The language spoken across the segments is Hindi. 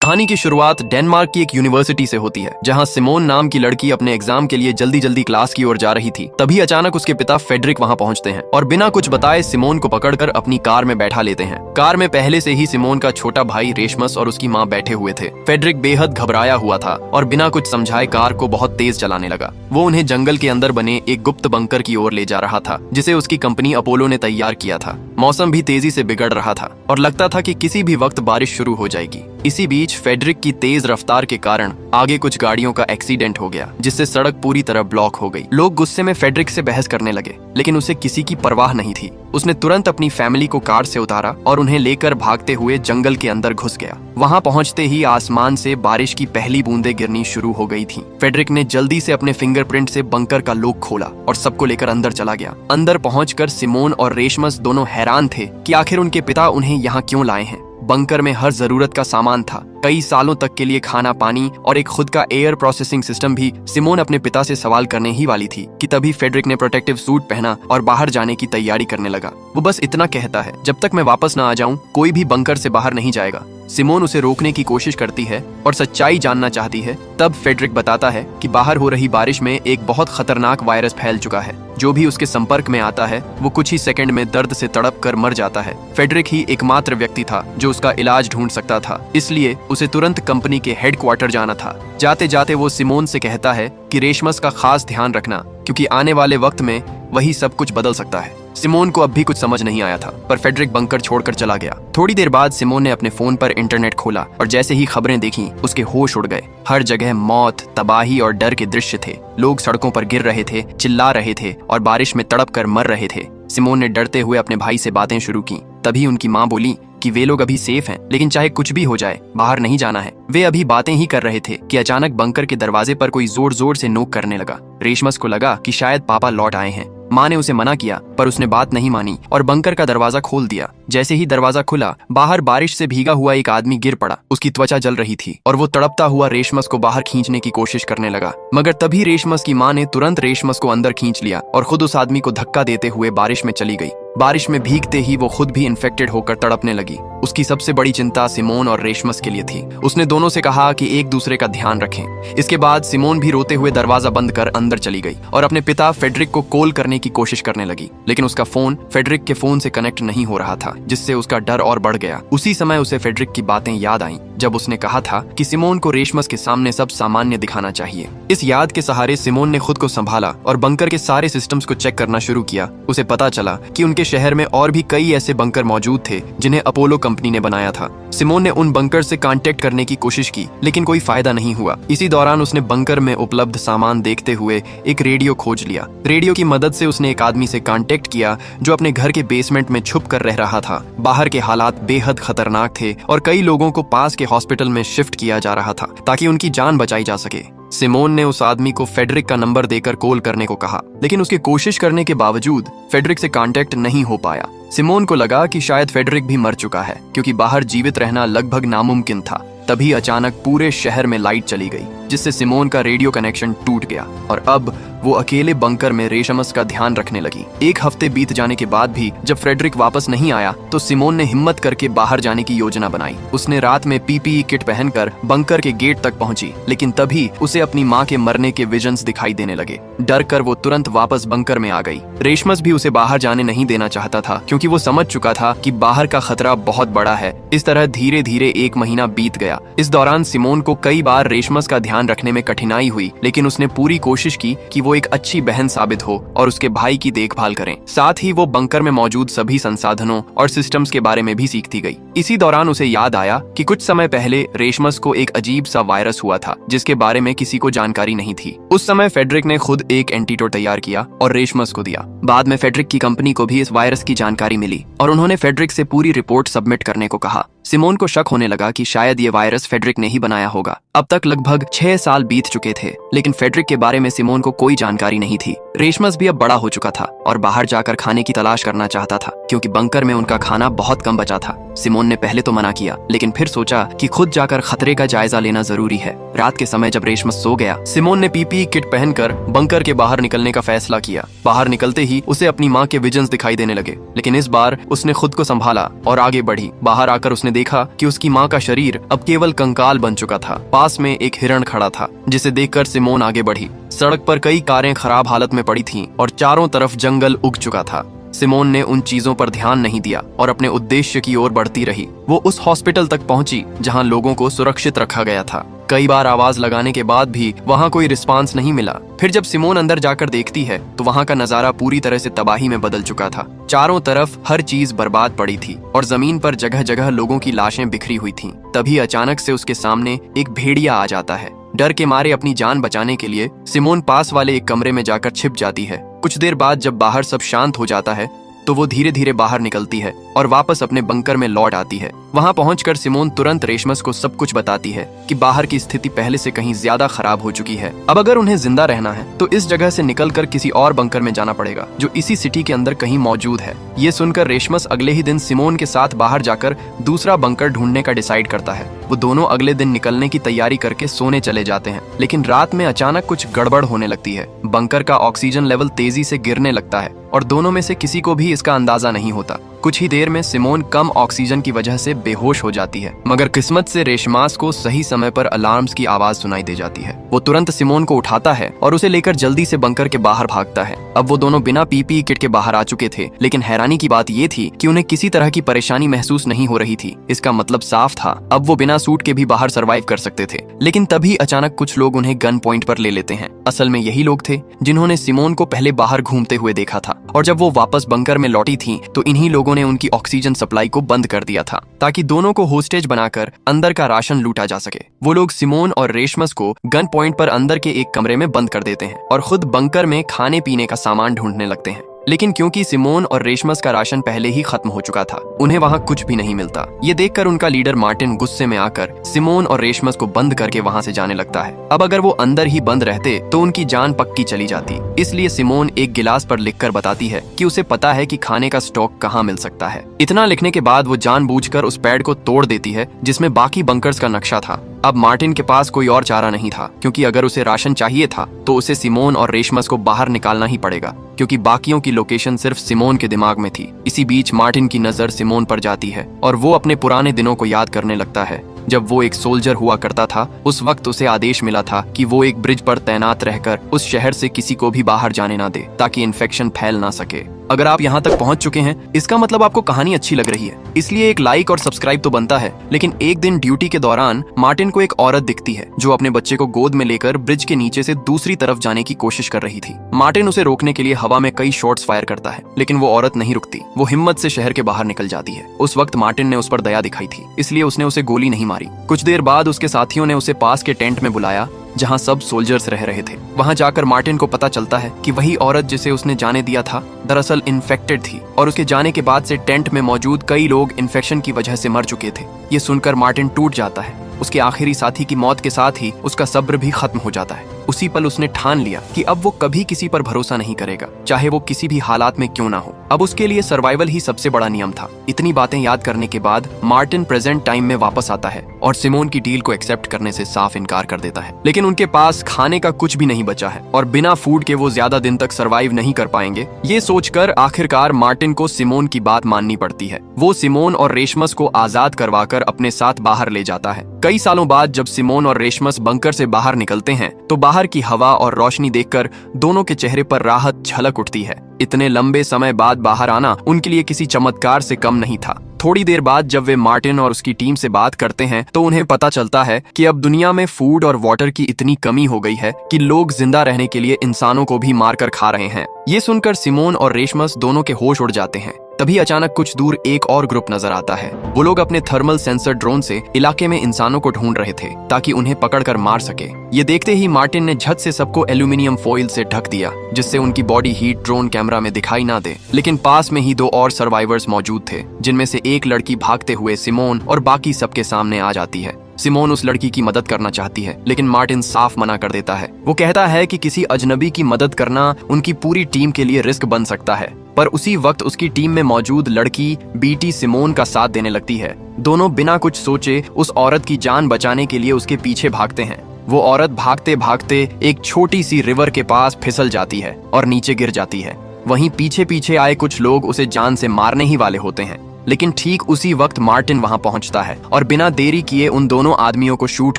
कहानी की शुरुआत डेनमार्क की एक यूनिवर्सिटी से होती है, जहां सिमोन नाम की लड़की अपने एग्जाम के लिए जल्दी जल्दी क्लास की ओर जा रही थी। तभी अचानक उसके पिता फेडरिक वहां पहुंचते हैं और बिना कुछ बताए सिमोन को पकड़कर अपनी कार में बैठा लेते हैं। कार में पहले से ही सिमोन का छोटा भाई रेशमस और उसकी माँ बैठे हुए थे। फेडरिक बेहद घबराया हुआ था और बिना कुछ समझाए कार को बहुत तेज चलाने लगा। वो उन्हें जंगल के अंदर बने एक गुप्त बंकर की ओर ले जा रहा था, जिसे उसकी कंपनी अपोलो ने तैयार किया था। मौसम भी तेजी से बिगड़ रहा था और लगता था कि किसी भी वक्त बारिश शुरू हो जाएगी। इसी बीच फेडरिक की तेज रफ्तार के कारण आगे कुछ गाड़ियों का एक्सीडेंट हो गया, जिससे सड़क पूरी तरह ब्लॉक हो गई। लोग गुस्से में फेडरिक से बहस करने लगे, लेकिन उसे किसी की परवाह नहीं थी। उसने तुरंत अपनी फैमिली को कार से उतारा और उन्हें लेकर भागते हुए जंगल के अंदर घुस गया। वहां पहुंचते ही आसमान से बारिश की पहली बूंदें गिरनी शुरू हो गई थी। फेडरिक ने जल्दी से अपने फिंगरप्रिंट से बंकर का लॉक खोला और सबको लेकर अंदर चला गया। अंदर पहुंचकर सिमोन और रेशमस दोनों हैरान थे कि आखिर उनके पिता उन्हें यहाँ क्यों लाए हैं। बंकर में हर जरूरत का सामान था, कई सालों तक के लिए खाना पानी और एक खुद का एयर प्रोसेसिंग सिस्टम भी। सिमोन अपने पिता से सवाल करने ही वाली थी कि तभी फेडरिक ने प्रोटेक्टिव सूट पहना और बाहर जाने की तैयारी करने लगा। वो बस इतना कहता है, जब तक मैं वापस न आ जाऊं कोई भी बंकर से बाहर नहीं जाएगा। सिमोन उसे रोकने की कोशिश करती है और सच्चाई जानना चाहती है। तब फेडरिक बताता है कि बाहर हो रही बारिश में एक बहुत खतरनाक वायरस फैल चुका है। जो भी उसके संपर्क में आता है वो कुछ ही सेकंड में दर्द से तड़प कर मर जाता है। फेडरिक ही एकमात्र व्यक्ति था जो उसका इलाज ढूंढ सकता था, इसलिए उसे तुरंत कंपनी के हेडक्वार्टर जाना था। जाते जाते वो सिमोन से कहता है कि रेशमस का खास ध्यान रखना, क्योंकि आने वाले वक्त में वही सब कुछ बदल सकता है। सिमोन को अब भी कुछ समझ नहीं आया था, पर फेडरिक बंकर छोड़कर चला गया। थोड़ी देर बाद सिमोन ने अपने फोन पर इंटरनेट खोला और जैसे ही खबरें देखी उसके होश उड़ गए। हर जगह मौत, तबाही और डर के दृश्य थे। लोग सड़कों पर गिर रहे थे, चिल्ला रहे थे और बारिश में तड़प कर मर रहे थे। सिमोन ने डरते हुए अपने भाई से बातें शुरू की। तभी उनकी माँ बोली कि वे लोग अभी सेफ हैं, लेकिन चाहे कुछ भी हो जाए बाहर नहीं जाना है। वे अभी बातें ही कर रहे थे कि अचानक बंकर के दरवाजे पर कोई जोर जोर से नोक करने लगा। रेशमस को लगा कि शायद पापा लौट आए हैं। माँ ने उसे मना किया, पर उसने बात नहीं मानी और बंकर का दरवाजा खोल दिया। जैसे ही दरवाजा खुला, बाहर बारिश से भीगा हुआ एक आदमी गिर पड़ा। उसकी त्वचा जल रही थी और वो तड़पता हुआ रेशमस को बाहर खींचने की कोशिश करने लगा, मगर तभी रेशमस की माँ ने तुरंत रेशमस को अंदर खींच लिया और खुद उस आदमी को धक्का देते हुए बारिश में चली गई। बारिश में भीगते ही वो खुद भी इन्फेक्टेड होकर तड़पने लगी। उसकी सबसे बड़ी चिंता सिमोन और रेशमस के लिए थी। उसने दोनों से कहा कि एक दूसरे का ध्यान रखें। इसके बाद सिमोन भी रोते हुए दरवाजा बंद कर अंदर चली गई और अपने पिता फेडरिक को कॉल करने की कोशिश करने लगी, लेकिन उसका फोन फेडरिक के फोन से कनेक्ट नहीं हो रहा था, जिससे उसका डर और बढ़ गया। उसी समय उसे फेडरिक की बातें याद आईं, जब उसने कहा था कि सिमोन को रेशमस के सामने सब सामान्य दिखाना चाहिए। इस याद के सहारे सिमोन ने खुद को संभाला और बंकर के सारे सिस्टम्स को चेक करना शुरू किया। उसे पता चला कि उनके शहर में और भी कई ऐसे बंकर मौजूद थे जिन्हें अपोलो कंपनी ने बनाया था। सिमोन ने उन बंकर से कांटेक्ट करने की कोशिश की, लेकिन कोई फायदा नहीं हुआ। इसी दौरान उसने बंकर में उपलब्ध सामान देखते हुए एक रेडियो खोज लिया। रेडियो की मदद से उसने एक आदमी से कांटेक्ट किया जो अपने घर के बेसमेंट में छुप कर रह रहा था। बाहर के हालात बेहद खतरनाक थे और कई लोगों को पास के हॉस्पिटल में शिफ्ट किया जा रहा था ताकि उनकी जान बचाई जा सके। सिमोन ने उस आदमी को फेडरिक का नंबर देकर कॉल करने को कहा, लेकिन उसके कोशिश करने के बावजूद फेडरिक से कांटेक्ट नहीं हो पाया। सिमोन को लगा कि शायद फेडरिक भी मर चुका है, क्योंकि बाहर जीवित रहना लगभग नामुमकिन था। तभी अचानक पूरे शहर में लाइट चली गई, जिससे सिमोन का रेडियो कनेक्शन टूट गया और अब वो अकेले बंकर में रेशमस का ध्यान रखने लगी। एक हफ्ते बीत जाने के बाद भी जब फ्रेडरिक वापस नहीं आया तो सिमोन ने हिम्मत करके बाहर जाने की योजना बनाई। उसने रात में पीपीई किट पहनकर बंकर के गेट तक पहुंची, लेकिन तभी उसे अपनी माँ के मरने के विजन्स दिखाई देने लगे। डर कर वो तुरंत वापस बंकर में आ गई। रेशमस भी उसे बाहर जाने नहीं देना चाहता था, क्योंकि वो समझ चुका था कि बाहर का खतरा बहुत बड़ा है। इस तरह धीरे धीरे एक महीना बीत गया। इस दौरान सिमोन को कई बार रेशमस का ध्यान रखने में कठिनाई हुई, लेकिन उसने पूरी कोशिश की कि वो एक अच्छी बहन साबित हो और उसके भाई की देखभाल करें। साथ ही वो बंकर में मौजूद सभी संसाधनों और सिस्टम्स के बारे में भी सीखती गई। इसी दौरान उसे याद आया कि कुछ समय पहले रेशमस को एक अजीब सा वायरस हुआ था, जिसके बारे में किसी को जानकारी नहीं थी। उस समय फेडरिक ने खुद एक एंटीडोट तैयार किया और रेशमस को दिया। बाद में फेडरिक की कंपनी को भी इस वायरस की जानकारी मिली और उन्होंने फेडरिक से पूरी रिपोर्ट सबमिट करने को कहा। सिमोन को शक होने लगा कि शायद ये वायरस फेडरिक ने ही बनाया होगा। अब तक लगभग 6 साल बीत चुके थे, लेकिन फेडरिक के बारे में सिमोन को कोई जानकारी नहीं थी। रेशमस भी अब बड़ा हो चुका था और बाहर जाकर खाने की तलाश करना चाहता था, क्योंकि बंकर में उनका खाना बहुत कम बचा था। सिमोन ने पहले तो मना किया, लेकिन फिर सोचा कि खुद जाकर खतरे का जायजा लेना जरूरी है। रात के समय जब रेशमस सो गया, सिमोन ने पीपीई किट पहनकर बंकर के बाहर निकलने का फैसला किया। बाहर निकलते ही उसे अपनी माँ के विजन्स दिखाई देने लगे, लेकिन इस बार उसने खुद को संभाला और आगे बढ़ी। बाहर आकर उसने देखा कि उसकी माँ का शरीर अब केवल कंकाल बन चुका था। पास में एक हिरण खड़ा था, जिसे देखकर सिमोन आगे बढ़ी। सड़क पर कई कारें खराब हालत में पड़ी थीं और चारों तरफ जंगल उग चुका था। सिमोन ने उन चीजों पर ध्यान नहीं दिया और अपने उद्देश्य की ओर बढ़ती रही। वो उस हॉस्पिटल तक पहुंची जहां लोगों को सुरक्षित रखा गया था। कई बार आवाज लगाने के बाद भी वहां कोई रिस्पांस नहीं मिला। फिर जब सिमोन अंदर जाकर देखती है तो वहां का नजारा पूरी तरह से तबाही में बदल चुका था। चारों तरफ हर चीज बर्बाद पड़ी थी और जमीन पर जगह जगह लोगों की लाशें बिखरी हुई थीं। तभी अचानक से उसके सामने एक भेड़िया आ जाता है। डर के मारे अपनी जान बचाने के लिए सिमोन पास वाले एक कमरे में जाकर छिप जाती है। कुछ देर बाद जब बाहर सब शांत हो जाता है तो वो धीरे धीरे बाहर निकलती है और वापस अपने बंकर में लौट आती है। वहां पहुंचकर सिमोन तुरंत रेशमस को सब कुछ बताती है कि बाहर की स्थिति पहले से कहीं ज्यादा खराब हो चुकी है। अब अगर उन्हें जिंदा रहना है तो इस जगह से निकलकर किसी और बंकर में जाना पड़ेगा जो इसी सिटी के अंदर कहीं मौजूद है। ये सुनकर रेशमस अगले ही दिन सिमोन के साथ बाहर जाकर दूसरा बंकर ढूंढने का डिसाइड करता है। वो दोनों अगले दिन निकलने की तैयारी करके सोने चले जाते हैं, लेकिन रात में अचानक कुछ गड़बड़ होने लगती है। बंकर का ऑक्सीजन लेवल तेजी से गिरने लगता है और दोनों में से किसी को भी इसका अंदाजा नहीं होता। कुछ ही देर में सिमोन कम ऑक्सीजन की वजह से बेहोश हो जाती है, मगर किस्मत से रेशमास को सही समय पर अलार्म्स की आवाज सुनाई दे जाती है। वो तुरंत सिमोन को उठाता है और उसे लेकर जल्दी से बंकर के बाहर भागता है। अब वो दोनों बिना पीपीई किट के बाहर आ चुके थे, लेकिन हैरानी की बात ये थी कि उन्हें किसी तरह की परेशानी महसूस नहीं हो रही थी। इसका मतलब साफ था, अब वो बिना सूट के भी बाहर सर्वाइव कर सकते थे। लेकिन तभी अचानक कुछ लोग उन्हें गन पॉइंट पर ले लेते हैं। असल में यही लोग थे जिन्होंने सिमोन को पहले बाहर घूमते हुए देखा था, और जब वो वापस बंकर में लौटी थी तो इन्हीं लोगों ने उनकी ऑक्सीजन सप्लाई को बंद कर दिया था ताकि दोनों को होस्टेज बनाकर अंदर का राशन लूटा जा सके। वो लोग सिमोन और रेशमस को गन पॉइंट पर अंदर के एक कमरे में बंद कर देते हैं और खुद बंकर में खाने पीने का सामान ढूंढने लगते हैं। लेकिन क्योंकि सिमोन और रेशमस का राशन पहले ही खत्म हो चुका था, उन्हें वहां कुछ भी नहीं मिलता। ये देखकर उनका लीडर मार्टिन गुस्से में आकर सिमोन और रेशमस को बंद करके वहां से जाने लगता है। अब अगर वो अंदर ही बंद रहते तो उनकी जान पक्की चली जाती। इसलिए सिमोन एक गिलास पर लिखकर बताती है कि उसे पता है कि खाने का स्टॉक कहाँ मिल सकता है। इतना लिखने के बाद वो जानबूझकर उस पैड को तोड़ देती है जिसमें बाकी बंकर्स का नक्शा था। अब मार्टिन के पास कोई और चारा नहीं था, क्योंकि अगर उसे राशन चाहिए था तो उसे सिमोन और रेशमस को बाहर निकालना ही पड़ेगा, क्योंकि बाकियों की लोकेशन सिर्फ सिमोन के दिमाग में थी। इसी बीच मार्टिन की नजर सिमोन पर जाती है और वो अपने पुराने दिनों को याद करने लगता है। जब वो एक सोल्जर हुआ करता था, उस वक्त उसे आदेश मिला था कि वो एक ब्रिज पर तैनात रहकर उस शहर से किसी को भी बाहर जाने ना दे ताकि इन्फेक्शन फैल ना सके। अगर आप यहाँ तक पहुँच चुके हैं, इसका मतलब आपको कहानी अच्छी लग रही है, इसलिए एक लाइक और सब्सक्राइब तो बनता है। लेकिन एक दिन ड्यूटी के दौरान मार्टिन को एक औरत दिखती है जो अपने बच्चे को गोद में लेकर ब्रिज के नीचे से दूसरी तरफ जाने की कोशिश कर रही थी। मार्टिन उसे रोकने के लिए हवा में कई शॉट्स फायर करता है, लेकिन वो औरत नहीं रुकती। वो हिम्मत से शहर के बाहर निकल जाती है। उस वक्त मार्टिन ने उस पर दया दिखाई थी, इसलिए उसने उसे गोली नहीं मारी। कुछ देर बाद उसके साथियों ने उसे पास के टेंट में बुलाया जहां सब सोल्जर्स रह रहे थे। वहां जाकर मार्टिन को पता चलता है कि वही औरत जिसे उसने जाने दिया था दरअसल इन्फेक्टेड थी, और उसके जाने के बाद से टेंट में मौजूद कई लोग इन्फेक्शन की वजह से मर चुके थे। ये सुनकर मार्टिन टूट जाता है। उसके आखिरी साथी की मौत के साथ ही उसका सब्र भी खत्म हो जाता है। उसी पल उसने ठान लिया कि अब वो कभी किसी पर भरोसा नहीं करेगा, चाहे वो किसी भी हालात में क्यों ना हो। अब उसके लिए सर्वाइवल ही सबसे बड़ा नियम था। इतनी बातें याद करने के बाद मार्टिन प्रेजेंट टाइम में वापस आता है और सिमोन की डील को एक्सेप्ट करने से साफ इनकार कर देता है। लेकिन उनके पास खाने का कुछ भी नहीं बचा है और बिना फूड के वो ज्यादा दिन तक सर्वाइव नहीं कर पाएंगे। ये सोचकर आखिरकार मार्टिन को सिमोन की बात माननी पड़ती है। वो सिमोन और रेशमस को आजाद करवाकर अपने साथ बाहर ले जाता है। कई सालों बाद जब सिमोन और रेशमस बंकर से बाहर निकलते हैं तो बाहर की हवा और रोशनी देखकर दोनों के चेहरे पर राहत झलक उठती है। इतने लंबे समय बाद बाहर आना उनके लिए किसी चमत्कार से कम नहीं था। थोड़ी देर बाद जब वे मार्टिन और उसकी टीम से बात करते हैं तो उन्हें पता चलता है कि अब दुनिया में फूड और वाटर की इतनी कमी हो गई है कि लोग जिंदा रहने के लिए इंसानों को भी मारकर खा रहे हैं। ये सुनकर सिमोन और रेशमस दोनों के होश उड़ जाते हैं। तभी अचानक कुछ दूर एक और ग्रुप नजर आता है। वो लोग अपने थर्मल सेंसर ड्रोन से इलाके में इंसानों को ढूंढ रहे थे ताकि उन्हें पकड़कर मार सके। ये देखते ही मार्टिन ने झट से सबको एल्यूमिनियम फॉइल से ढक दिया, जिससे उनकी बॉडी हीट ड्रोन कैमरा में दिखाई ना दे। लेकिन पास में ही दो और सर्वाइवर्स मौजूद थे, जिनमें से एक लड़की भागते हुए सिमोन और बाकी सबके सामने आ जाती है। सिमोन उस लड़की की मदद करना चाहती है, लेकिन मार्टिन साफ मना कर देता है। वो कहता है कि किसी अजनबी की मदद करना उनकी पूरी टीम के लिए रिस्क बन सकता है। पर उसी वक्त उसकी टीम में मौजूद लड़की बीटी सिमोन का साथ देने लगती है। दोनों बिना कुछ सोचे उस औरत की जान बचाने के लिए उसके पीछे भागते हैं। वो औरत भागते भागते एक छोटी सी रिवर के पास फिसल जाती है और नीचे गिर जाती है। वहीं पीछे पीछे आए कुछ लोग उसे जान से मारने ही वाले होते हैं। लेकिन ठीक उसी वक्त मार्टिन वहां पहुंचता है और बिना देरी किए उन दोनों आदमियों को शूट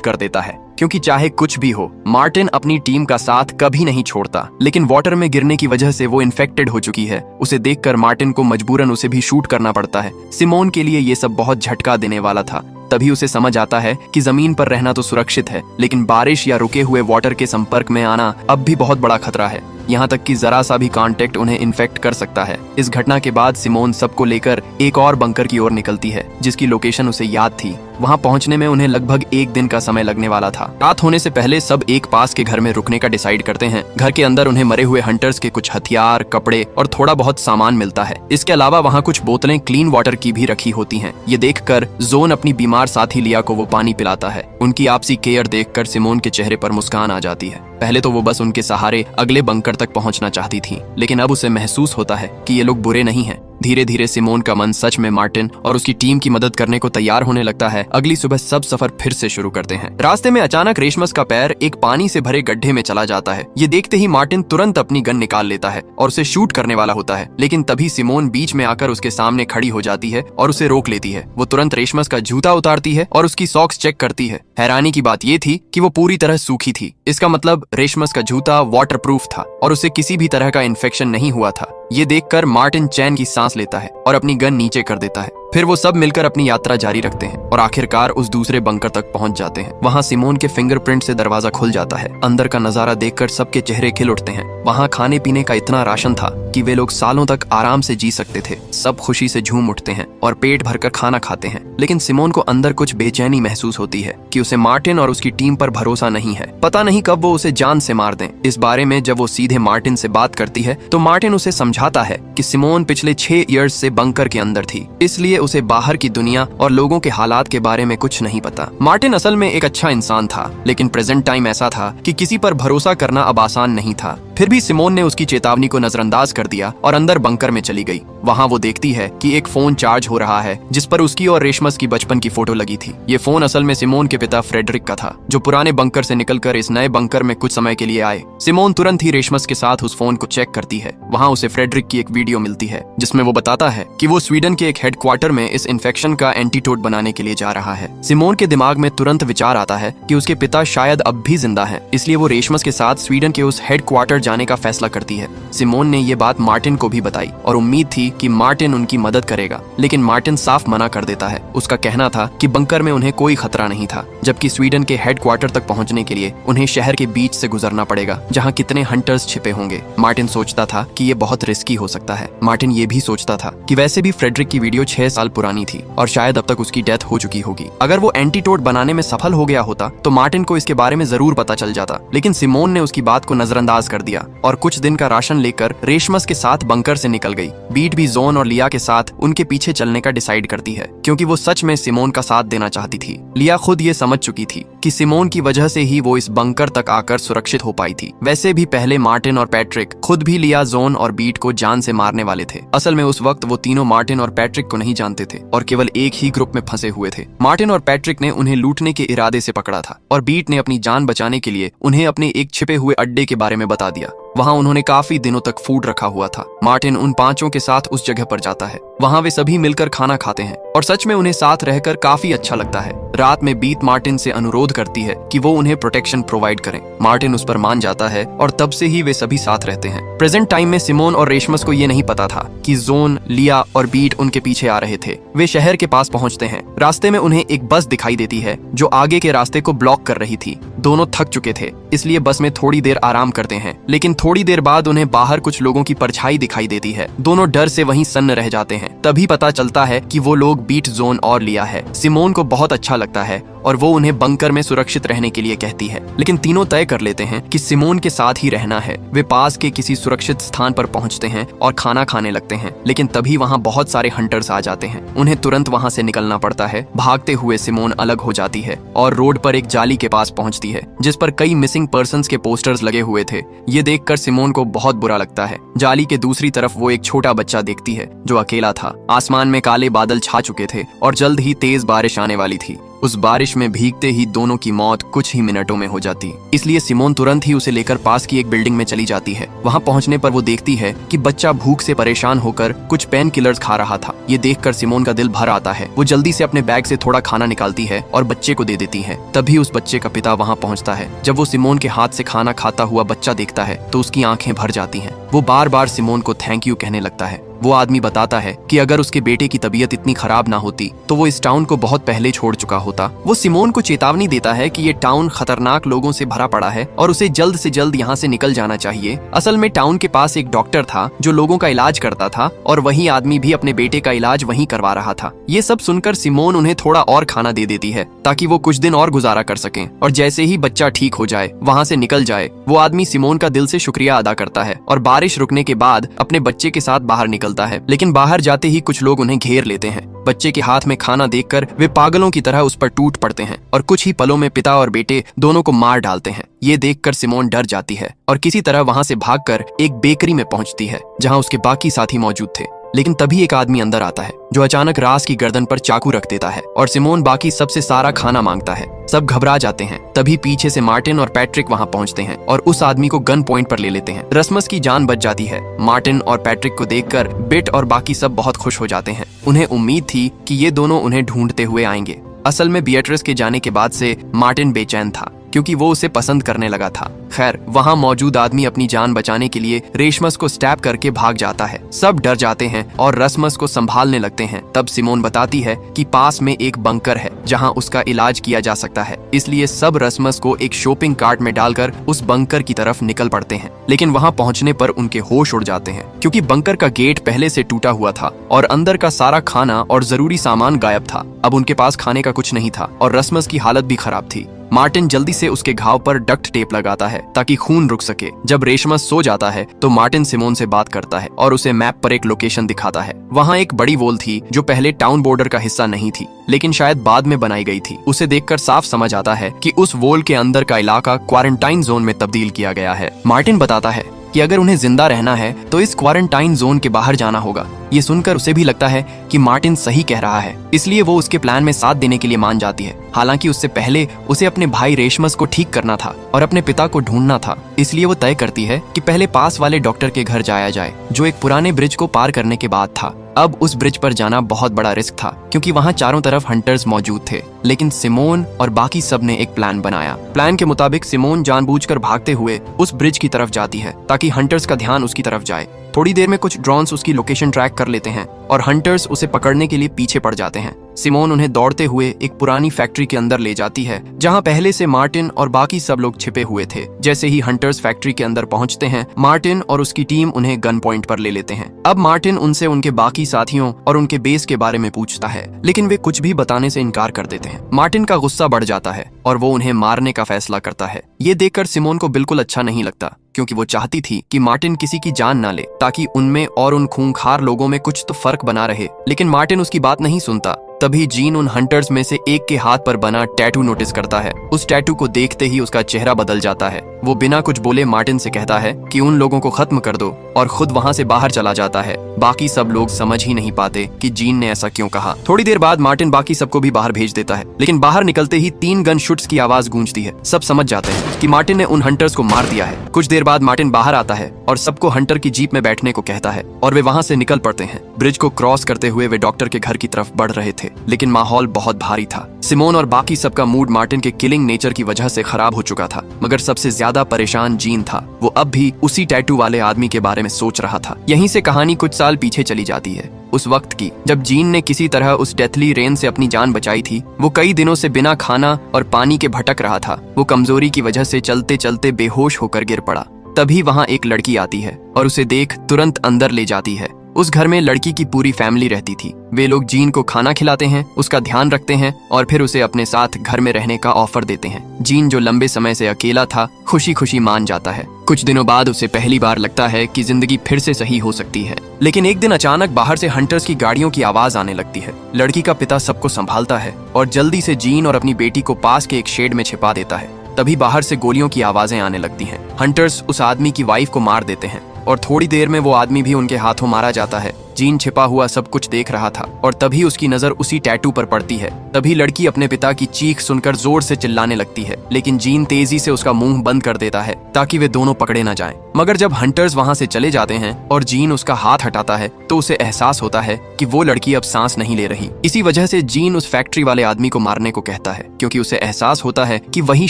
कर देता है, क्योंकि चाहे कुछ भी हो मार्टिन अपनी टीम का साथ कभी नहीं छोड़ता। लेकिन वाटर में गिरने की वजह से वो इन्फेक्टेड हो चुकी है। उसे देखकर मार्टिन को मजबूरन उसे भी शूट करना पड़ता है। सिमोन के लिए ये सब बहुत झटका देने वाला था। तभी उसे समझ आता है कि जमीन पर रहना तो सुरक्षित है, लेकिन बारिश या रुके हुए वाटर के संपर्क में आना अब भी बहुत बड़ा खतरा है। यहाँ तक कि जरा सा भी कांटेक्ट उन्हें इन्फेक्ट कर सकता है। इस घटना के बाद सिमोन सबको लेकर एक और बंकर की ओर निकलती है, जिसकी लोकेशन उसे याद थी। वहाँ पहुँचने में उन्हें लगभग 1 दिन का समय लगने वाला था। रात होने से पहले सब एक पास के घर में रुकने का डिसाइड करते हैं। घर के अंदर उन्हें मरे हुए हंटर्स के कुछ हथियार, कपड़े और थोड़ा बहुत सामान मिलता है। इसके अलावा वहाँ कुछ बोतलें क्लीन वाटर की भी रखी होती हैं। ये देखकर जोन अपनी बीमार साथी लिया को वो पानी पिलाता है। उनकी आपसी केयर देखकर सिमोन के चेहरे पर मुस्कान आ जाती है। पहले तो वो बस उनके सहारे अगले बंकर तक पहुंचना चाहती थी, लेकिन अब उसे महसूस होता है कि ये लोग बुरे नहीं हैं। धीरे धीरे सिमोन का मन सच में मार्टिन और उसकी टीम की मदद करने को तैयार होने लगता है। अगली सुबह सब सफर फिर से शुरू करते हैं। रास्ते में अचानक रेशमस का पैर एक पानी से भरे गड्ढे में चला जाता है। ये देखते ही मार्टिन तुरंत अपनी गन निकाल लेता है और उसे शूट करने वाला होता है, लेकिन तभी सिमोन बीच में आकर उसके सामने खड़ी हो जाती है और उसे रोक लेती है। वो तुरंत रेशमस का जूता उतारती है और उसकी सॉक्स चेक करती है। हैरानी की बात ये थी कि वो पूरी तरह सूखी थी। इसका मतलब रेशमस का जूता वाटरप्रूफ था और उसे किसी भी तरह का इन्फेक्शन नहीं हुआ था। ये देखकर मार्टिन चैन की सांस लेता है और अपनी गन नीचे कर देता है। फिर वो सब मिलकर अपनी यात्रा जारी रखते हैं और आखिरकार उस दूसरे बंकर तक पहुंच जाते हैं। वहाँ सिमोन के फिंगरप्रिंट से दरवाजा खुल जाता है। अंदर का नजारा देखकर सबके चेहरे खिल उठते हैं। वहाँ खाने पीने का इतना राशन था कि वे लोग सालों तक आराम से जी सकते थे। सब खुशी से झूम उठते हैं और पेट भरकर खाना खाते हैं। लेकिन सिमोन को अंदर कुछ बेचैनी महसूस होती है कि उसे मार्टिन और उसकी टीम पर भरोसा नहीं है। पता नहीं कब वो उसे जान से मार दें। इस बारे में जब वो सीधे मार्टिन से बात करती है तो मार्टिन उसे समझाता है कि सिमोन पिछले 6 ईयर्स से बंकर के अंदर थी, इसलिए उसे बाहर की दुनिया और लोगों के हालात के बारे में कुछ नहीं पता। मार्टिन असल में एक अच्छा इंसान था, लेकिन प्रेजेंट टाइम ऐसा था कि किसी पर भरोसा करना अब आसान नहीं था। फिर भी सिमोन ने उसकी चेतावनी को नजरअंदाज कर दिया और अंदर बंकर में चली गई। वहाँ वो देखती है कि एक फोन चार्ज हो रहा है, जिस पर उसकी और रेशमस की बचपन की फोटो लगी थी। ये फोन असल में सिमोन के पिता फ्रेडरिक का था, जो पुराने बंकर से निकलकर इस नए बंकर में कुछ समय के लिए आए। सिमोन तुरंत ही रेशमस के साथ उस फोन को चेक करती है। वहाँ उसे फ्रेडरिक की एक वीडियो मिलती है, जिसमें वो बताता है कि वो स्वीडन के एक हेडक्वार्टर में इस इन्फेक्शन का एंटीटोड बनाने के लिए जा रहा है। सिमोन के दिमाग में तुरंत विचार आता है कि उसके पिता शायद अब भी जिंदा हैं, इसलिए वो रेशमस के साथ स्वीडन के उस हेडक्वार्टर जाने का फैसला करती है। सिमोन ने ये बात मार्टिन को भी बताई और उम्मीद थी कि मार्टिन उनकी मदद करेगा, लेकिन मार्टिन साफ मना कर देता है। उसका कहना था कि बंकर में उन्हें कोई खतरा नहीं था, जबकि स्वीडन के हेडक्वार्टर तक पहुंचने के लिए उन्हें शहर के बीच से गुजरना पड़ेगा, जहां कितने हंटर्स छिपे होंगे। मार्टिन सोचता था कि ये बहुत रिस्की हो सकता है। मार्टिन ये भी सोचता था कि वैसे भी फ्रेडरिक की वीडियो 6 साल पुरानी थी और शायद अब तक उसकी डेथ हो चुकी होगी। अगर वो एंटीटोड बनाने में सफल हो गया होता तो मार्टिन को इसके बारे में जरूर पता चल जाता, लेकिन सिमोन ने उसकी बात को नजरअंदाज कर दिया और कुछ दिन का राशन लेकर रेशमस के साथ बंकर से निकल गई। बीट भी जोन और लिया के साथ उनके पीछे चलने का डिसाइड करती है, क्योंकि वो सच में सिमोन का साथ देना चाहती थी। लिया खुद ये समझ चुकी थी कि सिमोन की वजह से ही वो इस बंकर तक आकर सुरक्षित हो पाई थी। वैसे भी पहले मार्टिन और पैट्रिक खुद भी लिया, जोन और बीट को जान से मारने वाले थे। असल में उस वक्त वो तीनों मार्टिन और पैट्रिक को नहीं जानते थे और केवल एक ही ग्रुप में फंसे हुए थे। मार्टिन और पैट्रिक ने उन्हें लूटने के इरादे से पकड़ा था और बीट ने अपनी जान बचाने के लिए उन्हें अपने एक छिपे हुए अड्डे के बारे में बता दिया। वहाँ उन्होंने काफी दिनों तक फूड रखा हुआ था। मार्टिन उन पांचों के साथ उस जगह पर जाता है। वहाँ वे सभी मिलकर खाना खाते हैं और सच में उन्हें साथ रहकर काफी अच्छा लगता है। रात में बीट मार्टिन से अनुरोध करती है कि वो उन्हें प्रोटेक्शन प्रोवाइड करें। मार्टिन उस पर मान जाता है और तब से ही वे सभी साथ रहते हैं। प्रेजेंट टाइम में सिमोन और रेशमस को ये नहीं पता था कि जोन, लिया और बीट उनके पीछे आ रहे थे। वे शहर के पास पहुंचते हैं। रास्ते में उन्हें एक बस दिखाई देती है जो आगे के रास्ते को ब्लॉक कर रही थी। दोनों थक चुके थे, इसलिए बस में थोड़ी देर आराम करते हैं, लेकिन थोड़ी देर बाद उन्हें बाहर कुछ लोगों की परछाई दिखाई देती है। दोनों डर से वहीं सन्न रह जाते हैं। तभी पता चलता है कि वो लोग बीट, जोन और लिया है। सिमोन को बहुत अच्छा लगता है और वो उन्हें बंकर में सुरक्षित रहने के लिए कहती है, लेकिन तीनों तय कर लेते हैं कि सिमोन के साथ ही रहना है। वे पास के किसी सुरक्षित स्थान पर पहुंचते हैं और खाना खाने लगते हैं, लेकिन तभी वहां बहुत सारे हंटर्स आ जाते हैं। उन्हें तुरंत वहां से निकलना पड़ता है। भागते हुए सिमोन अलग हो जाती है और रोड पर एक जाली के पास पहुंचती है, जिस पर कई मिसिंग पर्संस के पोस्टर्स लगे हुए थे। ये देखकर सिमोन को बहुत बुरा लगता है। जाली के दूसरी तरफ वो एक छोटा बच्चा देखती है जो अकेला था। आसमान में काले बादल छा चुके थे और जल्द ही तेज बारिश आने वाली थी। उस बारिश में भीगते ही दोनों की मौत कुछ ही मिनटों में हो जाती। इसलिए सिमोन तुरंत ही उसे लेकर पास की एक बिल्डिंग में चली जाती है। वहां पहुंचने पर वो देखती है कि बच्चा भूख से परेशान होकर कुछ पेन किलर्स खा रहा था। ये देखकर सिमोन का दिल भर आता है। वो जल्दी से अपने बैग से थोड़ा खाना निकालती है और बच्चे को दे देती है। तभी उस बच्चे का पिता वहां पहुंचता है। जब वो सिमोन के हाथ से खाना खाता हुआ बच्चा देखता है तो उसकी आंखें भर जाती हैं। वो बार बार सिमोन को थैंक यू कहने लगता है। वो आदमी बताता है कि अगर उसके बेटे की तबीयत इतनी खराब ना होती तो वो इस टाउन को बहुत पहले छोड़ चुका होता। वो सिमोन को चेतावनी देता है कि ये टाउन खतरनाक लोगों से भरा पड़ा है और उसे जल्द से जल्द यहाँ से निकल जाना चाहिए। असल में टाउन के पास एक डॉक्टर था जो लोगों का इलाज करता था और वही आदमी भी अपने बेटे का इलाज वहीं करवा रहा था। ये सब सुनकर सिमोन उन्हें थोड़ा और खाना दे देती है ताकि वो कुछ दिन और गुजारा कर सकें और जैसे ही बच्चा ठीक हो जाए, वहाँ से निकल जाए, वो आदमी सिमोन का दिल से शुक्रिया अदा करता है और बारिश रुकने के बाद अपने बच्चे के साथ बाहर निकलता है। लेकिन बाहर जाते ही कुछ लोग उन्हें घेर लेते हैं। बच्चे के हाथ में खाना देखकर वे पागलों की तरह उस पर टूट पड़ते हैं और कुछ ही पलों में पिता और बेटे दोनों को मार डालते हैं। ये देखकर सिमोन डर जाती है और किसी तरह वहां से भागकर एक बेकरी में पहुंचती है जहां उसके बाकी साथी मौजूद थे। लेकिन तभी एक आदमी अंदर आता है जो अचानक रास की गर्दन पर चाकू रख देता है और सिमोन बाकी सबसे सारा खाना मांगता है। सब घबरा जाते हैं। तभी पीछे से मार्टिन और पैट्रिक वहां पहुंचते हैं और उस आदमी को गन पॉइंट पर ले लेते हैं। रसमस की जान बच जाती है। मार्टिन और पैट्रिक को देखकर बिट और बाकी सब बहुत खुश हो जाते हैं। उन्हें उम्मीद थी कि ये दोनों उन्हें ढूंढते हुए आएंगे। असल में बिएट्रिस के जाने के बाद से मार्टिन बेचैन था क्योंकि वो उसे पसंद करने लगा था। खैर, वहां मौजूद आदमी अपनी जान बचाने के लिए रेशमस को स्टैब करके भाग जाता है। सब डर जाते हैं और रसमस को संभालने लगते हैं। तब सिमोन बताती है कि पास में एक बंकर है जहां उसका इलाज किया जा सकता है। इसलिए सब रसमस को एक शॉपिंग कार्ट में डालकर उस बंकर की तरफ निकल पड़ते हैं। लेकिन वहां पहुंचने पर उनके होश उड़ जाते हैं क्योंकि बंकर का गेट पहले से टूटा हुआ था और अंदर का सारा खाना और जरूरी सामान गायब था। अब उनके पास खाने का कुछ नहीं था और रसमस की हालत भी खराब थी। मार्टिन जल्दी से उसके घाव पर डक्ट टेप लगाता है ताकि खून रुक सके। जब रेशमस सो जाता है तो मार्टिन सिमोन से बात करता है और उसे मैप पर एक लोकेशन दिखाता है। वहाँ एक बड़ी वॉल थी जो पहले टाउन बॉर्डर का हिस्सा नहीं थी लेकिन शायद बाद में बनाई गई थी। उसे देखकर साफ समझ आता है कि उस वॉल के अंदर का इलाका क्वारंटाइन जोन में तब्दील किया गया है। मार्टिन बताता है कि अगर उन्हें जिंदा रहना है तो इस क्वारंटाइन जोन के बाहर जाना होगा। ये सुनकर उसे भी लगता है कि मार्टिन सही कह रहा है, इसलिए वो उसके प्लान में साथ देने के लिए मान जाती है। हालांकि उससे पहले उसे अपने भाई रेशमस को ठीक करना था और अपने पिता को ढूंढना था। इसलिए वो तय करती है कि पहले पास वाले डॉक्टर के घर जाया जाए जो एक पुराने ब्रिज को पार करने के बाद था। अब उस ब्रिज पर जाना बहुत बड़ा रिस्क था क्योंकि वहाँ चारों तरफ हंटर्स मौजूद थे। लेकिन सिमोन और बाकी सब ने एक प्लान बनाया। प्लान के मुताबिक सिमोन जानबूझकर भागते हुए उस ब्रिज की तरफ जाती है ताकि हंटर्स का ध्यान उसकी तरफ जाए। थोड़ी देर में कुछ ड्रोन्स उसकी लोकेशन ट्रैक कर लेते हैं और हंटर्स उसे पकड़ने के लिए पीछे पड़ जाते हैं। सिमोन उन्हें दौड़ते हुए एक पुरानी फैक्ट्री के अंदर ले जाती है जहां पहले से मार्टिन और बाकी सब लोग छिपे हुए थे। जैसे ही हंटर्स फैक्ट्री के अंदर पहुंचते हैं, मार्टिन और उसकी टीम उन्हें गन पॉइंट पर ले लेते हैं। अब मार्टिन उनसे उनके बाकी साथियों और उनके बेस के बारे में पूछता है लेकिन वे कुछ भी बताने से इनकार कर देते हैं। मार्टिन का गुस्सा बढ़ जाता है और वो उन्हें मारने का फैसला करता है। ये देखकर सिमोन को बिल्कुल अच्छा नहीं लगता क्योंकि वो चाहती थी कि मार्टिन किसी की जान ना ले ताकि उनमें और उन खूंखार लोगों में कुछ तो फर्क बना रहे। लेकिन मार्टिन उसकी बात नहीं सुनता। तभी जीन उन हंटर्स में से एक के हाथ पर बना टैटू नोटिस करता है। उस टैटू को देखते ही उसका चेहरा बदल जाता है। वो बिना कुछ बोले मार्टिन से कहता है कि उन लोगों को खत्म कर दो और खुद वहाँ से बाहर चला जाता है। बाकी सब लोग समझ ही नहीं पाते कि जीन ने ऐसा क्यों कहा। थोड़ी देर बाद मार्टिन बाकी सबको भी बाहर भेज देता है लेकिन बाहर निकलते ही 3 गन शूट्स की आवाज गूंजती है। सब समझ जाते हैं कि मार्टिन ने उन हंटर्स को मार दिया है। कुछ देर बाद मार्टिन बाहर आता है और सबको हंटर की जीप में बैठने को कहता है और वे वहाँ से निकल पड़ते हैं। ब्रिज को क्रॉस करते हुए वे डॉक्टर के घर की तरफ बढ़ रहे थे लेकिन माहौल बहुत भारी था। सिमोन और बाकी सबका मूड मार्टिन के किलिंग नेचर की वजह से खराब हो चुका था मगर सबसे ज्यादा परेशान जीन था। वो अब भी उसी टैटू वाले आदमी के बारे में सोच रहा था। यहीं से कहानी कुछ साल पीछे चली जाती है, उस वक्त की जब जीन ने किसी तरह उस डेथली रेन से अपनी जान बचाई थी। वो कई दिनों से बिना खाना और पानी के भटक रहा था। वो कमजोरी की वजह से चलते चलते बेहोश होकर गिर पड़ा। तभी वहाँ एक लड़की आती है और उसे देख तुरंत अंदर ले जाती है। उस घर में लड़की की पूरी फैमिली रहती थी। वे लोग जीन को खाना खिलाते हैं, उसका ध्यान रखते हैं और फिर उसे अपने साथ घर में रहने का ऑफर देते हैं। जीन जो लंबे समय से अकेला था, खुशी खुशी मान जाता है। कुछ दिनों बाद उसे पहली बार लगता है कि जिंदगी फिर से सही हो सकती है। लेकिन एक दिन अचानक बाहर से हंटर्स की गाड़ियों की आवाज आने लगती है। लड़की का पिता सबको संभालता है और जल्दी से जीन और अपनी बेटी को पास के एक शेड में छिपा देता है। तभी बाहर से गोलियों की आवाजें आने लगती हैं। हंटर्स उस आदमी की वाइफ को मार देते हैं और थोड़ी देर में वो आदमी भी उनके हाथों मारा जाता है। जीन छिपा हुआ सब कुछ देख रहा था और तभी उसकी नजर उसी टैटू पर पड़ती है। तभी लड़की अपने पिता की चीख सुनकर जोर से चिल्लाने लगती है, लेकिन जीन तेजी से उसका मुंह बंद कर देता है ताकि वे दोनों पकड़े न जाएं। मगर जब हंटर्स वहां से चले जाते हैं और जीन उसका हाथ हटाता है तो उसे एहसास होता है कि वो लड़की अब सांस नहीं ले रही। इसी वजह से जीन उस फैक्ट्री वाले आदमी को मारने को कहता है, क्योंकि उसे एहसास होता है कि वही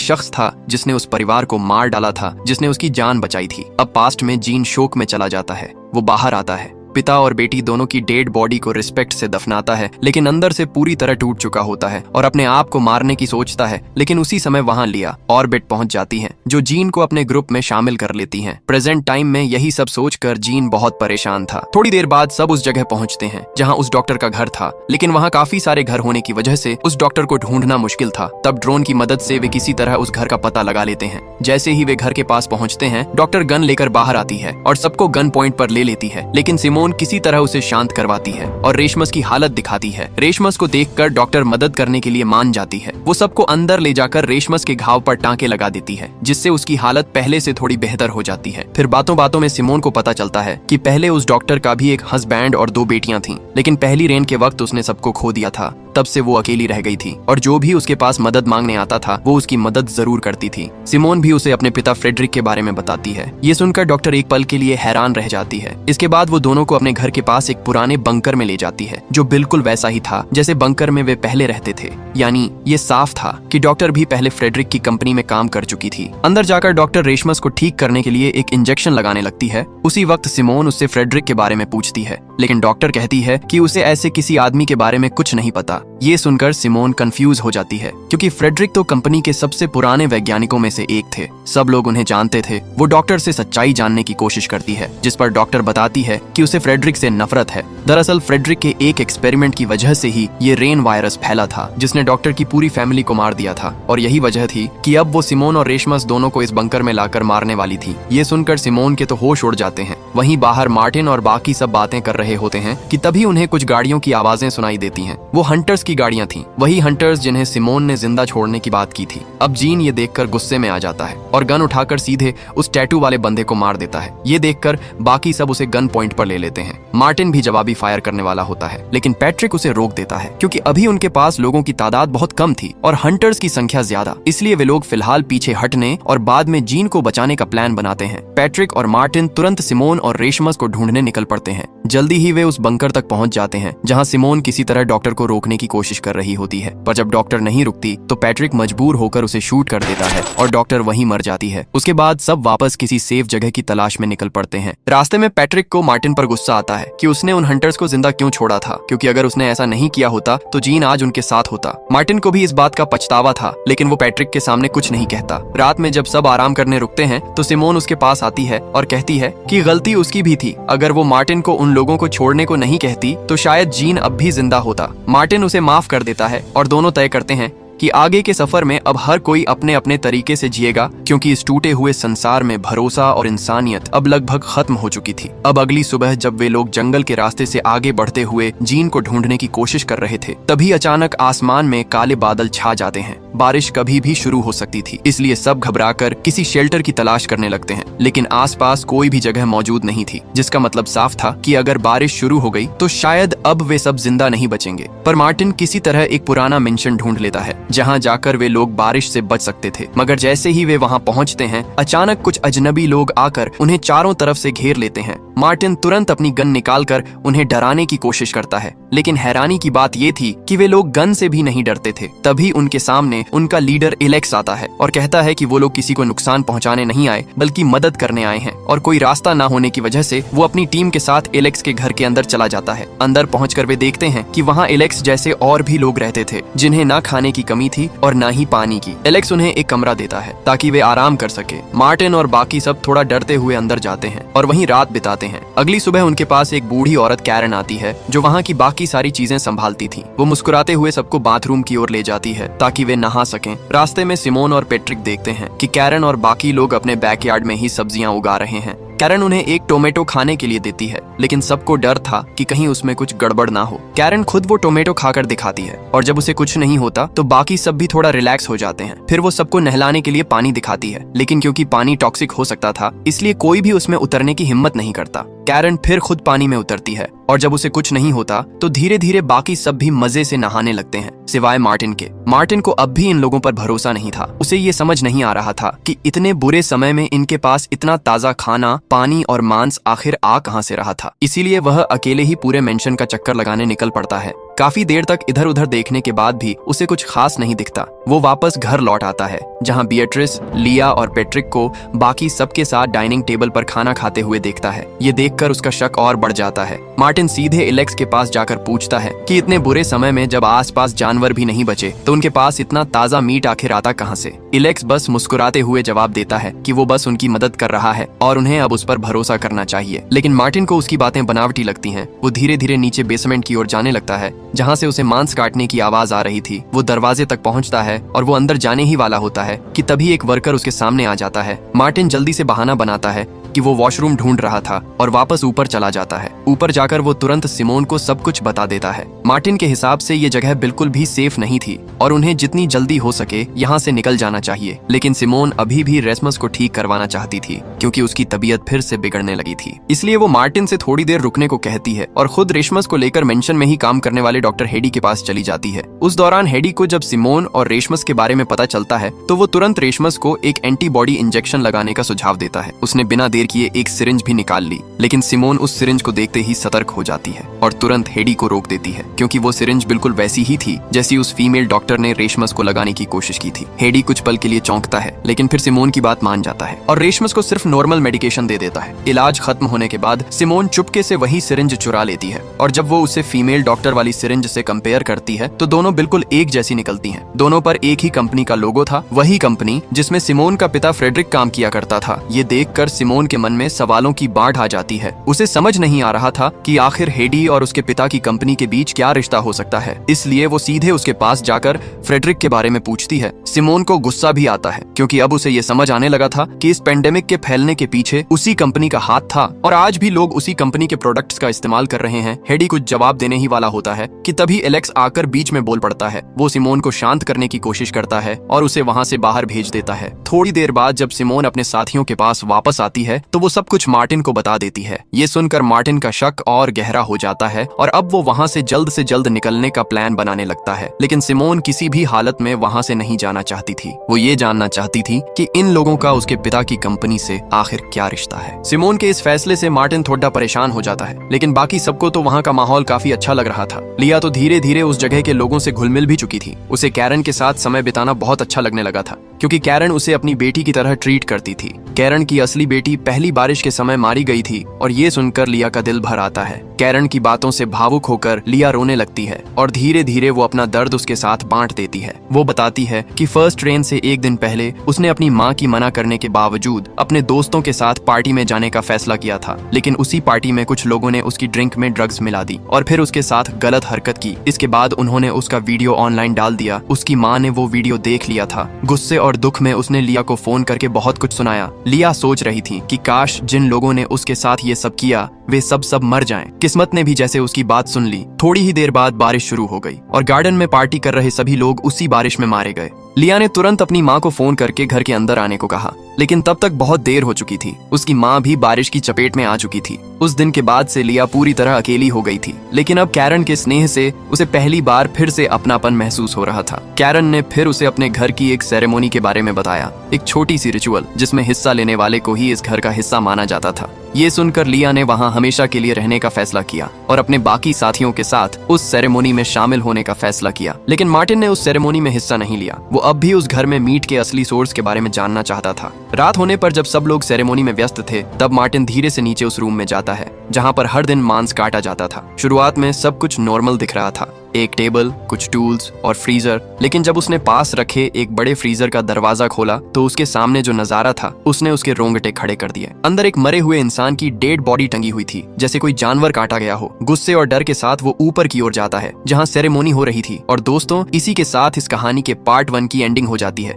शख्स था जिसने उस परिवार को मार डाला था, जिसने उसकी जान बचाई थी। अब पास्ट में जीन शोक में चला जाता है। वो बाहर आता है, पिता और बेटी दोनों की डेड बॉडी को रिस्पेक्ट से दफनाता है, लेकिन अंदर से पूरी तरह टूट चुका होता है और अपने आप को मारने की सोचता है। लेकिन उसी समय वहां लिया ऑर्बिट पहुंच जाती हैं, जो जीन को अपने ग्रुप में शामिल कर लेती हैं। प्रेजेंट टाइम में यही सब सोचकर जीन बहुत परेशान था। थोड़ी देर बाद सब उस जगह पहुंचते हैं जहां उस डॉक्टर का घर था, लेकिन वहां काफी सारे घर होने की वजह से उस डॉक्टर को ढूंढना मुश्किल था। तब ड्रोन की मदद से वे किसी तरह उस घर का पता लगा लेते हैं। जैसे ही वे घर के पास पहुंचते हैं, डॉक्टर गन लेकर बाहर आती है और सबको गन पॉइंट पर ले लेती है, लेकिन सिमोन किसी तरह उसे शांत करवाती है और रेशमस की हालत दिखाती है। रेशमस को देखकर डॉक्टर मदद करने के लिए मान जाती है। वो सबको अंदर ले जाकर रेशमस के घाव पर टांके लगा देती है, जिससे उसकी हालत पहले से थोड़ी बेहतर हो जाती है। फिर बातों बातों में सिमोन को पता चलता है कि पहले उस डॉक्टर का भी एक हस्बैंड और 2 बेटियां थीं, लेकिन पहली रेन के वक्त उसने सबको खो दिया था। तब से वो अकेली रह गई थी और जो भी उसके पास मदद मांगने आता था वो उसकी मदद जरूर करती थी। सिमोन भी उसे अपने पिता फ्रेडरिक के बारे में बताती है। ये सुनकर डॉक्टर एक पल के लिए हैरान रह जाती है। इसके बाद वो दोनों को अपने घर के पास एक पुराने बंकर में ले जाती है, जो बिल्कुल वैसा ही था जैसे बंकर में वे पहले रहते थे। यानी ये साफ था कि डॉक्टर भी पहले फ्रेडरिक की कंपनी में काम कर चुकी थी। अंदर जाकर डॉक्टर रेशमस को ठीक करने के लिए एक इंजेक्शन लगाने लगती है। उसी वक्त सिमोन उससे फ्रेडरिक के बारे में पूछती है, लेकिन डॉक्टर कहती है कि उसे ऐसे किसी आदमी के बारे में कुछ नहीं पता। ये सुनकर सिमोन कंफ्यूज हो जाती है, क्योंकि फ्रेडरिक तो कंपनी के सबसे पुराने वैज्ञानिकों में से एक थे। सब लोग उन्हें जानते थे। वो डॉक्टर से सच्चाई जानने की कोशिश करती है, जिस पर डॉक्टर बताती है कि उसे फ्रेडरिक से नफरत है। दरअसल फ्रेडरिक के एक एक्सपेरिमेंट की वजह से ही ये रेन वायरस फैला था, जिसने डॉक्टर की पूरी फैमिली को मार दिया था। और यही वजह थी कि अब वो सिमोन और रेशमस दोनों को इस बंकर में लाकर मारने वाली थी। ये सुनकर सिमोन के तो होश उड़ जाते हैं। वहीं बाहर मार्टिन और बाकी सब बातें कर रहे होते हैं कि तभी उन्हें कुछ गाड़ियों की आवाजें सुनाई देती हैं। वो हंटर्स की गाड़ियां थीं, वही हंटर्स जिन्हें सिमोन ने जिंदा छोड़ने की बात की थी। अब जीन ये देखकर गुस्से में आ जाता है और गन उठाकर सीधे उस टैटू वाले बंदे को मार देता है। ये देखकर बाकी सब उसे गन पॉइंट पर ले लेते हैं। मार्टिन भी जवाबी फायर करने वाला होता है, लेकिन पैट्रिक उसे रोक देता है, क्योंकि अभी उनके पास लोगों की तादाद बहुत कम थी और हंटर्स की संख्या ज्यादा। इसलिए वे लोग फिलहाल पीछे हटने और बाद में जीन को बचाने का प्लान बनाते हैं। पैट्रिक और मार्टिन तुरंत सिमोन और रेशमस को ढूंढने निकल पड़ते हैं। जल्दी ही वे उस बंकर तक पहुंच जाते हैं, जहां सिमोन किसी तरह डॉक्टर को रोकने की कोशिश कर रही होती है। पर जब डॉक्टर नहीं रुकती तो पैट्रिक मजबूर होकर उसे शूट कर देता है और डॉक्टर वहीं मर जाती है। उसके बाद सब वापस किसी सेफ जगह की तलाश में निकल पड़ते हैं। रास्ते में पैट्रिक को मार्टिन पर गुस्सा आता है कि उसने उन हंटर्स को जिंदा क्यों छोड़ा था, क्योंकि अगर उसने ऐसा नहीं किया होता तो जीन आज उनके साथ होता। मार्टिन को भी इस बात का पछतावा था, लेकिन वो पैट्रिक के सामने कुछ नहीं कहता। रात में जब सब आराम करने रुकते हैं तो सिमोन उसके पास आती है और कहती है कि गलती उसकी भी थी। अगर वो मार्टिन को उन लोगों को छोड़ने को नहीं कहती तो शायद जीन अब भी जिंदा होता। मार्टिन उसे माफ कर देता है और दोनों तय करते हैं कि आगे के सफर में अब हर कोई अपने अपने तरीके से जिएगा, क्योंकि इस टूटे हुए संसार में भरोसा और इंसानियत अब लगभग खत्म हो चुकी थी। अब अगली सुबह जब वे लोग जंगल के रास्ते से आगे बढ़ते हुए जीन को ढूंढने की कोशिश कर रहे थे, तभी अचानक आसमान में काले बादल छा जाते हैं। बारिश कभी भी शुरू हो सकती थी, इसलिए सब घबराकर किसी शेल्टर की तलाश करने लगते हैं, लेकिन आसपास कोई भी जगह मौजूद नहीं थी, जिसका मतलब साफ था कि अगर बारिश शुरू हो गई तो शायद अब वे सब जिंदा नहीं बचेंगे। पर मार्टिन किसी तरह एक पुराना मेंशन ढूंढ लेता है जहां जाकर वे लोग बारिश से बच सकते थे। मगर जैसे ही वे वहां पहुंचते हैं, अचानक कुछ अजनबी लोग आकर उन्हें चारों तरफ से घेर लेते हैं। मार्टिन तुरंत अपनी गन निकालकर उन्हें डराने की कोशिश करता है, लेकिन हैरानी की बात ये थी कि वे लोग गन से भी नहीं डरते थे। तभी उनके सामने उनका लीडर एलेक्स आता है और कहता है कि वो लोग किसी को नुकसान पहुंचाने नहीं आए, बल्कि मदद करने आए हैं। और कोई रास्ता ना होने की वजह से वो अपनी टीम के साथ एलेक्स के घर के अंदर चला जाता है। अंदर पहुंचकर वे देखते हैं कि वहाँ एलेक्स जैसे और भी लोग रहते थे, जिन्हें ना खाने की कमी थी और ना ही पानी की। एलेक्स उन्हें एक कमरा देता है ताकि वे आराम कर सके। मार्टिन और बाकी सब थोड़ा डरते हुए अंदर जाते हैं और वहीं रात बिताते हैं। अगली सुबह उनके पास एक बूढ़ी औरत कैरन आती है, जो वहाँ की बाकी सारी चीजें संभालती थी। वो मुस्कुराते हुए सबको बाथरूम की ओर ले जाती है ताकि वे नहा सकें। रास्ते में सिमोन और पैट्रिक देखते हैं कि कैरन और बाकी लोग अपने बैकयार्ड में ही सब्जियां उगा रहे हैं। कैरन उन्हें एक टोमेटो खाने के लिए देती है, लेकिन सबको डर था कि कहीं उसमें कुछ गड़बड़ ना हो। कैरन खुद वो टोमेटो खाकर दिखाती है और जब उसे कुछ नहीं होता तो बाकी सब भी थोड़ा रिलैक्स हो जाते हैं। फिर वो सबको नहलाने के लिए पानी दिखाती है, लेकिन क्योंकि पानी टॉक्सिक हो सकता था इसलिए कोई भी उसमें उतरने की हिम्मत नहीं करता। कैरन फिर खुद पानी में उतरती है और जब उसे कुछ नहीं होता तो धीरे धीरे बाकी सब भी मजे से नहाने लगते हैं, सिवाय मार्टिन के। मार्टिन को अब भी इन लोगों पर भरोसा नहीं था। उसे ये समझ नहीं आ रहा था कि इतने बुरे समय में इनके पास इतना ताजा खाना, पानी और मांस आखिर आ कहां से रहा था। इसीलिए वह अकेले ही पूरे मेंशन का चक्कर लगाने निकल पड़ता है। काफी देर तक इधर उधर देखने के बाद भी उसे कुछ खास नहीं दिखता। वो वापस घर लौट आता है, जहां बिएट्रिस, लिया और पेट्रिक को बाकी सबके साथ डाइनिंग टेबल पर खाना खाते हुए देखता है। ये देखकर उसका शक और बढ़ जाता है। मार्टिन सीधे एलेक्स के पास जाकर पूछता है कि इतने बुरे समय में जब आसपास जानवर भी नहीं बचे तो उनके पास इतना ताजा मीट आखिर आता कहां से। एलेक्स बस मुस्कुराते हुए जवाब देता है कि वो बस उनकी मदद कर रहा है और उन्हें अब उस पर भरोसा करना चाहिए। लेकिन मार्टिन को उसकी बातें बनावटी लगती हैं। वो धीरे धीरे नीचे बेसमेंट की ओर जाने लगता है, जहां से उसे मांस काटने की आवाज आ रही थी। वो दरवाजे तक पहुंचता है और वो अंदर जाने ही वाला होता है कि तभी एक वर्कर उसके सामने आ जाता है। मार्टिन जल्दी से बहाना बनाता है कि वो वॉशरूम ढूंढ रहा था और वापस ऊपर चला जाता है। ऊपर जाकर वो तुरंत सिमोन को सब कुछ बता देता है। मार्टिन के हिसाब से ये जगह बिल्कुल भी सेफ नहीं थी और उन्हें जितनी जल्दी हो सके यहाँ से निकल जाना चाहिए। लेकिन सिमोन अभी भी रेसमस को ठीक करवाना चाहती थी, क्योंकि उसकी तबीयत फिर से बिगड़ने लगी थी। इसलिए वो मार्टिन से थोड़ी देर रुकने को कहती है और खुद रेशमस को लेकर मेंशन में ही काम करने वाले डॉक्टर हेडी के पास चली जाती है। उस दौरान हेडी को जब सिमोन और रेशमस के बारे में पता चलता है तो वो तुरंत रेशमस को एक एंटीबॉडी इंजेक्शन लगाने का सुझाव देता है। उसने बिना देर किए एक सिरिंज भी निकाल ली, लेकिन सिमोन उस सिरिंज को देखते ही सतर्क हो जाती है और तुरंत हेडी को रोक देती है, क्योंकि वो सिरिंज बिल्कुल वैसी ही थी जैसी उस फीमेल डॉक्टर ने रेशमस को लगाने की कोशिश की थी। हेडी कुछ पल के लिए चौंकता है, लेकिन फिर सिमोन की बात मान जाता है और रेशमस को सिर्फ नॉर्मल मेडिकेशन दे देता है। इलाज खत्म होने के बाद सिमोन चुपके से वही सिरिंज चुरा लेती है और जब वो उसे फीमेल डॉक्टर वाली सिरिंज से कंपेयर करती है तो दोनों बिल्कुल एक जैसी निकलती हैं। दोनों पर एक ही कंपनी का लोगो था, वही कंपनी जिसमें सिमोन का पिता फ्रेडरिक काम किया करता था। ये देखकर सिमोन के मन में सवालों की बाढ़ आ जाती है। उसे समझ नहीं आ रहा था कि आखिर हेडी और उसके पिता की कंपनी के बीच क्या रिश्ता हो सकता है। इसलिए वो सीधे उसके पास जाकर फ्रेडरिक के बारे में पूछती है। सिमोन को गुस्सा भी आता है, क्योंकि अब उसे ये समझ आने लगा था कि इस पेंडेमिक के फैलने के पीछे उसी कंपनी का हाथ था और आज भी लोग उसी कंपनी के प्रोडक्ट्स का इस्तेमाल कर रहे हैं। हेडी कुछ जवाब देने ही वाला होता है कि तभी एलेक्स आकर बीच में बोल पड़ता है। वो सिमोन को शांत करने की कोशिश करता है और उसे वहां से बाहर भेज देता है। थोड़ी देर बाद जब सिमोन अपने साथियों के पास वापस आती है तो वो सब कुछ मार्टिन को बता देती है। ये सुनकर मार्टिन का शक और गहरा हो जाता है और अब वो वहां से जल्द निकलने का प्लान बनाने लगता है। लेकिन सिमोन किसी भी हालत में वहां से नहीं जाना चाहती थी। वो ये जानना चाहती थी कि इन लोगों का उसके पिता की कंपनी से आखिर क्या रिश्ता है। सिमोन के इस फैसले से मार्टिन थोड़ा परेशान हो जाता है, लेकिन बाकी सबको तो वहां का माहौल काफी अच्छा लग रहा था। लिया तो धीरे धीरे उस जगह के लोगों से घुल मिल भी चुकी थी। उसे कैरन के साथ समय बिताना बहुत अच्छा लगने लगा था, क्योंकि कैरन उसे अपनी बेटी की तरह ट्रीट करती थी। कैरन की असली बेटी पहली बारिश के समय मारी गई थी और ये सुनकर लिया का दिल भर आता है। कैरन की बातों से भावुक होकर लिया रोने लगती है और धीरे धीरे वो अपना दर्द उसके साथ बांट देती है। वो बताती है कि फर्स्ट ट्रेन से एक दिन पहले उसने अपनी माँ की मना करने के बावजूद अपने दोस्तों के साथ पार्टी में जाने का फैसला किया था, लेकिन उसी पार्टी में कुछ लोगों ने उसकी ड्रिंक में ड्रग्स मिला दी और फिर उसके साथ गलत हरकत की। इसके बाद उन्होंने उसका वीडियो ऑनलाइन डाल दिया। उसकी माँ ने वो वीडियो देख लिया था। गुस्से और दुख में उसने लिया को फोन करके बहुत कुछ सुनाया। लिया सोच रही थी कि काश जिन लोगों ने उसके साथ ये सब किया वे सब मर जाएं। किस्मत ने भी जैसे उसकी बात सुन ली। थोड़ी ही देर बाद बारिश शुरू हो गई और गार्डन में पार्टी कर रहे सभी लोग उसी बारिश में मारे गए। लिया ने तुरंत अपनी माँ को फोन करके घर के अंदर आने को कहा, लेकिन तब तक बहुत देर हो चुकी थी। उसकी माँ भी बारिश की चपेट में आ चुकी थी। उस दिन के बाद से लिया पूरी तरह अकेली हो गई थी, लेकिन अब कैरन के स्नेह से उसे पहली बार फिर से अपनापन महसूस हो रहा था। कैरन ने फिर उसे अपने घर की एक सेरेमोनी के बारे में बताया, एक छोटी सी रिचुअल जिसमें हिस्सा लेने वाले को ही इस घर का हिस्सा माना जाता था। ये सुनकर लिया ने वहां हमेशा के लिए रहने का फैसला किया और अपने बाकी साथियों के साथ उस सेरेमोनी में शामिल होने का फैसला किया। लेकिन मार्टिन ने उस सेरेमोनी में हिस्सा नहीं लिया। वो अब भी उस घर में मीट के असली सोर्स के बारे में जानना चाहता था। रात होने पर जब सब लोग सेरेमोनी में व्यस्त थे, तब मार्टिन धीरे से नीचे उस रूम में जाता है जहां पर हर दिन मांस काटा जाता था। शुरुआत में सब कुछ नॉर्मल दिख रहा था, एक टेबल, कुछ टूल्स और फ्रीजर, लेकिन जब उसने पास रखे एक बड़े फ्रीजर का दरवाजा खोला तो उसके सामने जो नजारा था उसने उसके रोंगटे खड़े कर दिए। अंदर एक मरे हुए इंसान की डेड बॉडी टंगी हुई थी, जैसे कोई जानवर काटा गया हो। गुस्से और डर के साथ वो ऊपर की ओर जाता है जहां सेरेमोनी हो रही थी। और दोस्तों, इसी के साथ इस कहानी के पार्ट 1 की एंडिंग हो जाती है।